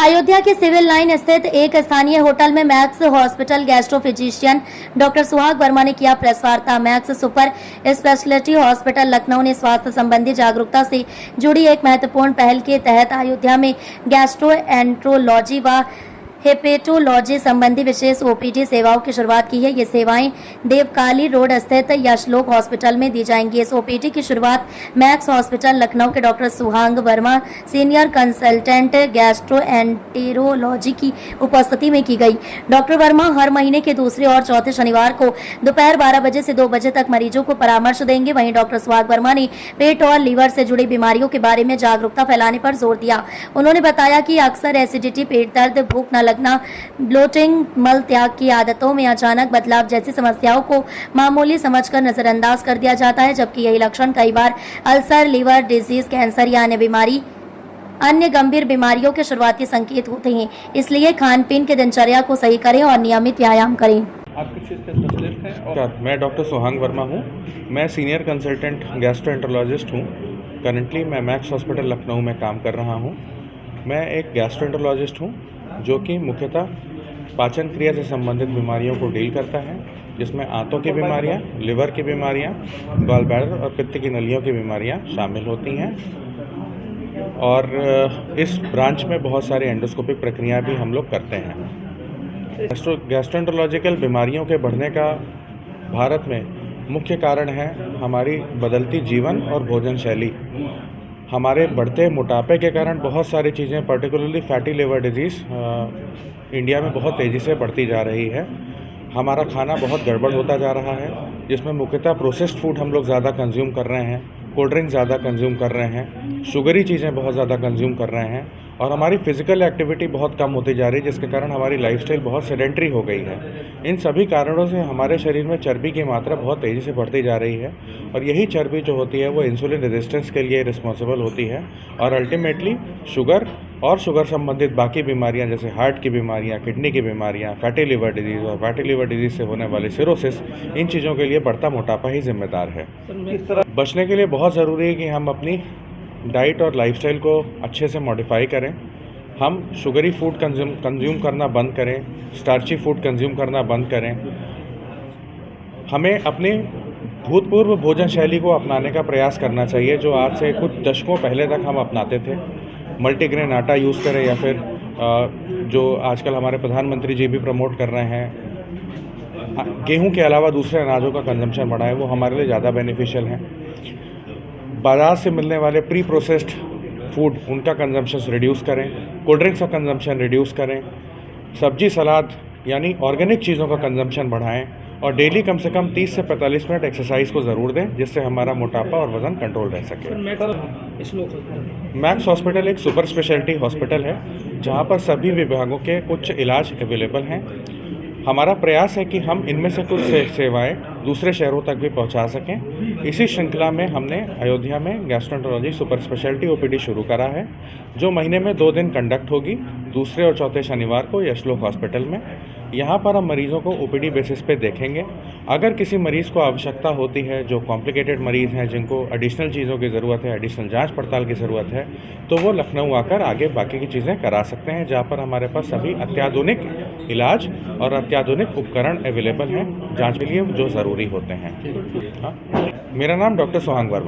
अयोध्या के civil line स्थित एक स्थानीय होटल में max hospital gastro physician doctor सुहाग वर्मा ने किया प्रेस वार्ता। Max super speciality hospital Lucknow ने स्वास्थ्य संबंधी जागरूकता से जुड़ी एक महत्वपूर्ण पहल के तहत अयोध्या में गैस्ट्रोएंट्रोलॉजी व हेपेटोलॉजी संबंधी विशेष ओपीडी सेवाओं की शुरुआत की है। ये सेवाएं देवकाली रोड स्थित यशलोक हॉस्पिटल में दी जाएंगी। इस ओपीडी की शुरुआत मैक्स हॉस्पिटल लखनऊ के डॉक्टर सुहाग वर्मा सीनियर कंसल्टेंट गैस्ट्रोएंटेरोलॉजी की उपस्थिति में की गई। डॉक्टर वर्मा हर महीने के दूसरे और चौथे शनिवार को दोपहर 12 बजे से 2 बजे तक मरीजों को परामर्श देंगे। वहीं डॉक्टर सुहाग वर्मा ने पेट और लीवर से जुड़ी बीमारियों के बारे में जागरूकता फैलाने पर जोर दिया। उन्होंने बताया कि अक्सर एसिडिटी, पेट दर्द, भूख न लगना, ब्लोटिंग, मल त्याग की आदतों में अचानक बदलाव जैसी समस्याओं को मामूली समझकर नजरअंदाज कर दिया जाता है, जबकि यही लक्षण कई बार अल्सर, लीवर डिजीज, कैंसर या अन्य गंभीर बीमारियों के शुरुआती संकेत होते हैं। इसलिए खान पीन के दिनचर्या को सही करें और नियमित व्यायाम करें। आप किस चीज़ के स्पेशलिस्ट हैं? और मैं डॉक्टर सुहाग वर्मा हूँ। मैं सीनियर कंसल्टेंट गैस्ट्रोएंटरोलॉजिस्ट हूँ। करंटली मैं मैक्स हॉस्पिटल लखनऊ में काम कर रहा हूँ। मैं एक गैस्ट्रोएंटरोलॉजिस्ट हूँ जो कि मुख्यतः पाचन क्रिया से संबंधित बीमारियों को डील करता है, जिसमें आंतों की बीमारियाँ, लिवर की बीमारियाँ, गॉल ब्लैडर और पित्त की नलियों की बीमारियाँ शामिल होती हैं। और इस ब्रांच में बहुत सारी एंडोस्कोपिक प्रक्रियाएं भी हम लोग करते हैं। गैस्ट्रोएंटरोलॉजिकल बीमारियों के बढ़ने का भारत में मुख्य कारण है हमारी बदलती जीवन और भोजन शैली। हमारे बढ़ते मोटापे के कारण बहुत सारी चीज़ें, particularly fatty liver disease India में बहुत तेज़ी से बढ़ती जा रही है। हमारा खाना बहुत गड़बड़ होता जा रहा है, जिसमें मुख्यतः प्रोसेस्ड फूड हम लोग ज़्यादा कंज्यूम कर रहे हैं, कोल्ड ड्रिंक ज़्यादा कंज्यूम कर रहे हैं, शुगरी चीज़ें बहुत ज़्यादा कंज्यूम कर रहे हैं और हमारी फिज़िकल एक्टिविटी बहुत कम होती जा रही है, जिसके कारण हमारी लाइफस्टाइल बहुत सेडेंट्री हो गई है। इन सभी कारणों से हमारे शरीर में चर्बी की मात्रा बहुत तेज़ी से बढ़ती जा रही है और यही चर्बी जो होती है वो इंसुलिन रेजिस्टेंस के लिए रिस्पॉन्सिबल होती है और अल्टीमेटली शुगर और शुगर संबंधित बाकी बीमारियां जैसे हार्ट की बीमारियां, किडनी की बीमारियां, फैटी लिवर डिजीज़ और फैटी लिवर डिजीज़ से होने वाली सिरोसिस, इन चीज़ों के लिए बढ़ता मोटापा ही जिम्मेदार है। बचने के लिए बहुत ज़रूरी है कि हम अपनी डाइट और लाइफस्टाइल को अच्छे से मॉडिफाई करें। हम शुगरी फूड कंज्यूम करना बंद करें, स्टार्ची फूड कंज्यूम करना बंद करें। हमें अपनी भूतपूर्व भोजन शैली को अपनाने का प्रयास करना चाहिए, जो आज से कुछ दशकों पहले तक हम अपनाते थे। मल्टीग्रेन आटा यूज़ करें या फिर जो आजकल हमारे प्रधानमंत्री जी भी प्रमोट कर रहे हैं, गेहूं के अलावा दूसरे अनाजों का कंजम्पशन बढ़ाएं, वो हमारे लिए ज़्यादा बेनिफिशियल हैं। बाज़ार से मिलने वाले प्री प्रोसेस्ड फूड, उनका कंजम्पशन रिड्यूस करें, कोल्ड ड्रिंक्स का कंजम्पशन रिड्यूस करें, सब्जी सलाद यानी ऑर्गेनिक चीज़ों का कंजम्पशन बढ़ाएं और डेली कम से कम 30 से 45 मिनट एक्सरसाइज को ज़रूर दें, जिससे हमारा मोटापा और वज़न कंट्रोल रह सके। मैक्स हॉस्पिटल एक सुपर स्पेशलिटी हॉस्पिटल है जहां पर सभी विभागों के उच्च इलाज अवेलेबल हैं। हमारा प्रयास है कि हम इनमें से कुछ सेवाएं दूसरे शहरों तक भी पहुंचा सकें। इसी श्रृंखला में हमने अयोध्या में गैस्ट्रोएंटरोलॉजी सुपर स्पेशलिटी ओपीडी शुरू करा है, जो महीने में 2 दिन कंडक्ट होगी, दूसरे और चौथे शनिवार को यशलोक हॉस्पिटल में। यहाँ पर हम मरीज़ों को ओपीडी बेसिस पे देखेंगे। अगर किसी मरीज़ को आवश्यकता होती है, जो कॉम्प्लिकेटेड मरीज़ हैं, जिनको एडिशनल चीज़ों की ज़रूरत है, एडिशनल जांच पड़ताल की ज़रूरत है, तो वो लखनऊ आकर आगे बाकी की चीज़ें करा सकते हैं, जहाँ पर हमारे पास सभी अत्याधुनिक इलाज और अत्याधुनिक उपकरण अवेलेबल हैं जाँच के लिए जो ज़रूरी होते हैं। हाँ, मेरा नाम डॉक्टर सुहाग वर्मा।